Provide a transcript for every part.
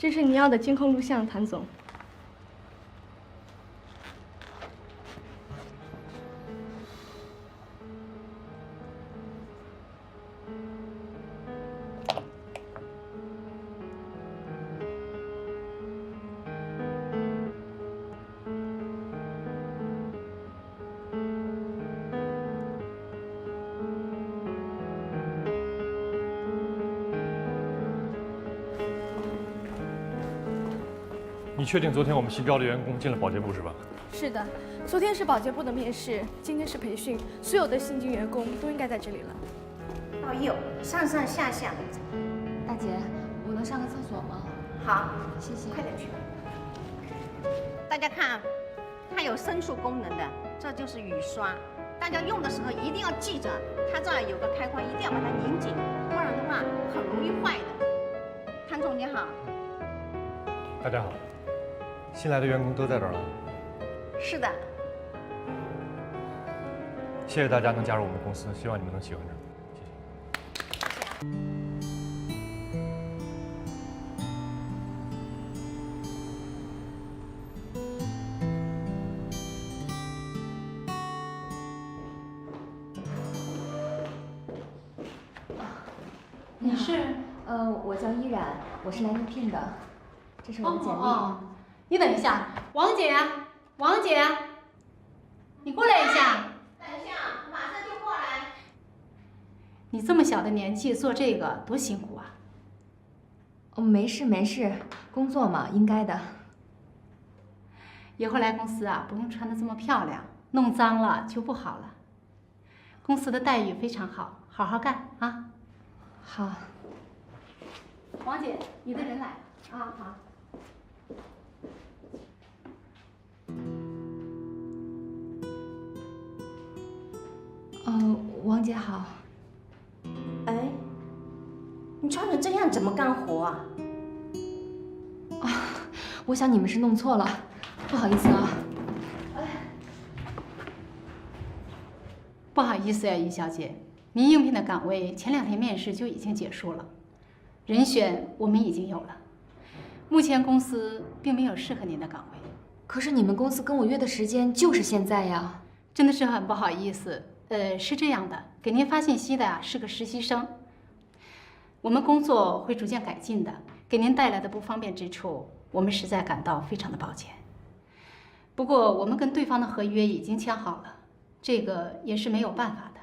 这是你要的监控录像，谭总。你确定昨天我们新招的员工进了保洁部是吧？是的，昨天是保洁部的面试，今天是培训，所有的新进员工都应该在这里了。到右，上上下下。大姐，我能上个厕所吗？好，谢谢。快点去。大家看，它有申诉功能的，这就是雨刷。大家用的时候一定要记着，它这儿有个开关，一定要把它拧紧，不然的话很容易坏的。谭总你好。大家好，新来的员工都在这儿了。是的。谢谢大家能加入我们公司，希望你们能喜欢这儿。谢谢。你是？我叫依然，我是来应聘的。这是我的简历。你等一下，王姐，王姐，你过来一下。等一下，马上就过来。你这么小的年纪做这个多辛苦啊！哦，没事没事，工作嘛，应该的。以后来公司啊，不用穿得这么漂亮，弄脏了就不好了。公司的待遇非常好，好好干啊！好。王姐，你的人来了啊！好。王姐好。哎，你穿成这样怎么干活啊？我想你们是弄错了，不好意思啊。不好意思呀，于小姐，您应聘的岗位前2天面试就已经结束了，人选我们已经有了，目前公司并没有适合您的岗位。可是你们公司跟我约的时间就是现在呀。真的是很不好意思。是这样的，给您发信息的啊是个实习生。我们工作会逐渐改进的，给您带来的不方便之处，我们实在感到非常的抱歉。不过我们跟对方的合约已经签好了，这个也是没有办法的。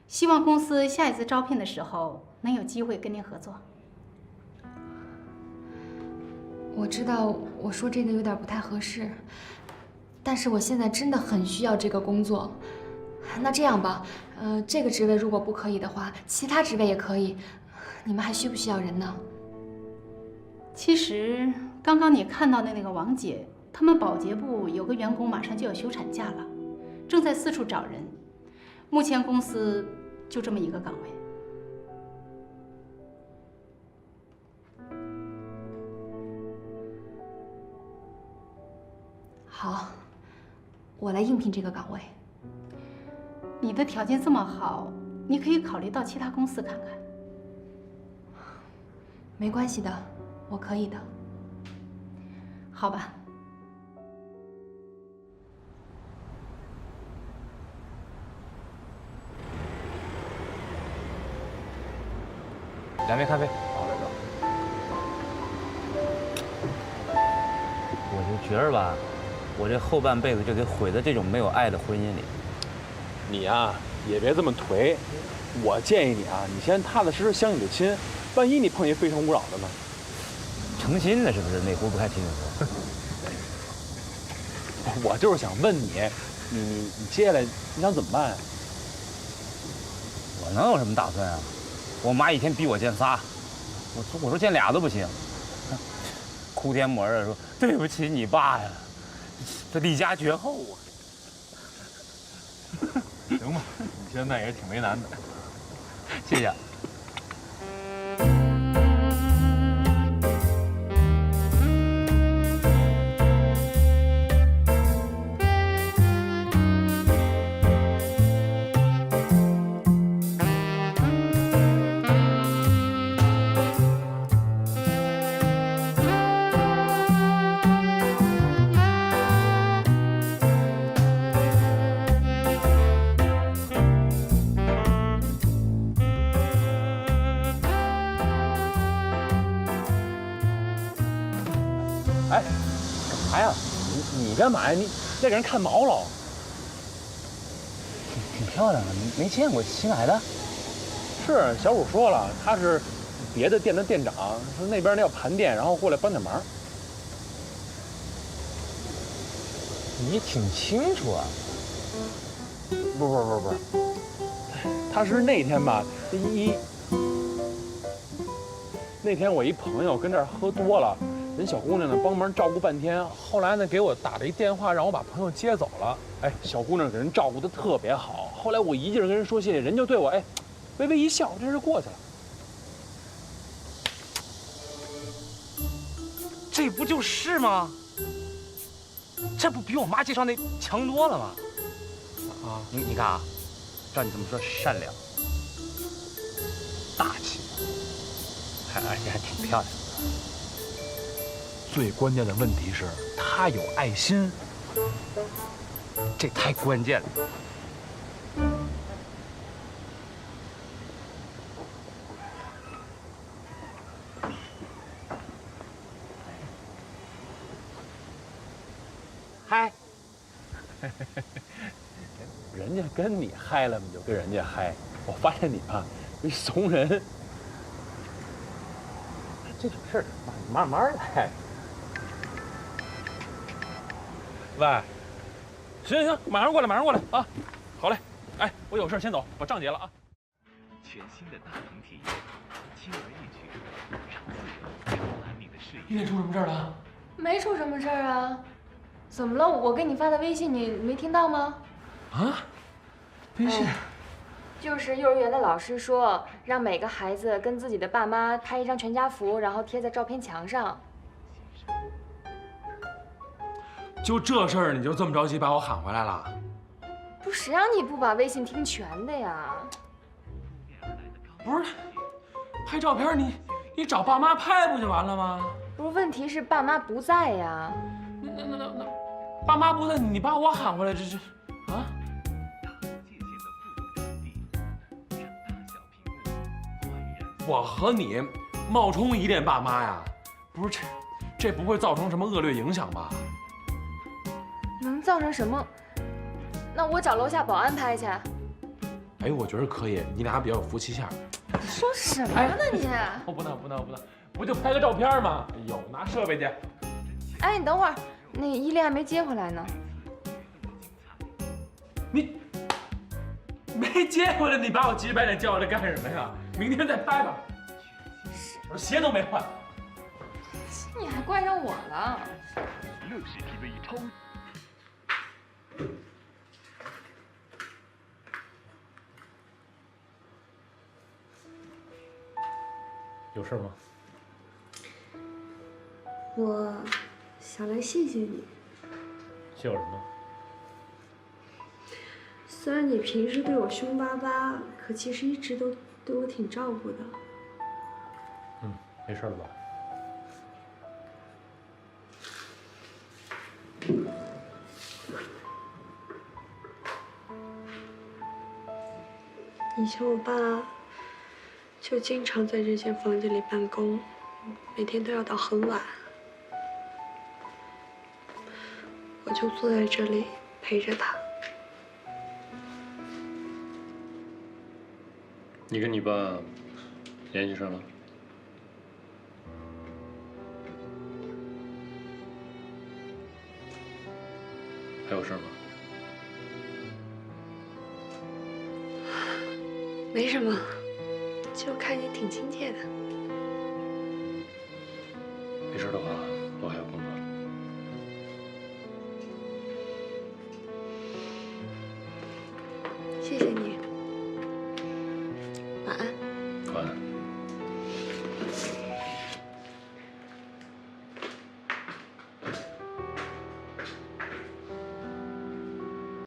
希望公司下一次招聘的时候能有机会跟您合作。我知道我说这个有点不太合适，但是我现在真的很需要这个工作。那这样吧，这个职位如果不可以的话，其他职位也可以。你们还需不需要人呢？其实刚刚你看到的那个王姐，他们保洁部有个员工马上就要休产假了，正在四处找人。目前公司就这么一个岗位。好，我来应聘这个岗位。你的条件这么好，你可以考虑到其他公司看看。没关系的，我可以的。好吧。2杯咖啡。好嘞，哥。我就觉着吧，我这后半辈子就得毁在这种没有爱的婚姻里。你呀，也别这么颓。我建议你啊，你先踏踏实实相你的亲，万一你碰见非诚勿扰的呢？成亲了是不是？哪壶不开提哪壶。我就是想问你，你接下来你想怎么办啊？我能有什么打算啊？我妈一天逼我见仨，我说见俩都不行，哭天抹日的说对不起你爸呀，这离家绝后啊。行吧，你现在也挺为难的。谢谢。呀？你干嘛呀？你在给人看毛了？挺漂亮的，没见过，新来的。是小五说了，他是别的店的店长，说那边要盘店，然后过来帮点忙。你挺清楚啊。不是，他是那天吧，那天我一朋友跟这儿喝多了，人小姑娘呢帮忙照顾半天，后来呢给我打了一电话，让我把朋友接走了。哎，小姑娘给人照顾得特别好，后来我一劲儿跟人说谢谢，人就对我微微一笑，这事过去了。这不就是吗？这不比我妈介绍那强多了吗？啊，你看啊，照你这么说，善良、大气，而且还挺漂亮的。最关键的问题是，她有爱心，这太关键了。嗨，人家跟你嗨了，你就跟人家嗨。我发现你啊，一怂人。这种事儿慢慢来。喂，行，马上过来啊！好嘞，哎，我有事先走，把账结了啊。全新的大同体验，轻而易举，超自由、超安宁的视野。今天出什么事儿了？没出什么事儿啊。怎么了？我给你发的微信你没听到吗？啊？微信？就是幼儿园的老师说，让每个孩子跟自己的爸妈拍一张全家福，然后贴在照片墙上。就这事儿，你就这么着急把我喊回来了？不是，谁让你不把微信听全的呀？不是，拍照片你找爸妈拍不就完了吗？不是，问题是爸妈不在呀。那，爸妈不在，你把我喊回来，这啊？我和你冒充疑恋爸妈呀？不是这不会造成什么恶劣影响吧？能造成什么？那我找楼下保安拍去。哎，我觉得可以，你俩比较有夫妻相。说什么呢你？不能，不就拍个照片吗？哎呦，拿设备去。哎，你等会儿，那依恋还没接回来呢。你没接回来，你把我急白脸叫来干什么呀？明天再拍吧。我鞋都没换。你还怪上我了。乐视 TV 超。有事吗？我想来谢谢你。谢我什么？虽然你平时对我凶巴巴，可其实一直都对我挺照顾的。没事了吧？以前我爸就经常在这间房间里办公，每天都要到很晚。我就坐在这里陪着他。你跟你爸联系上了？还有事吗？没什么，就看你挺亲切的。没事的话，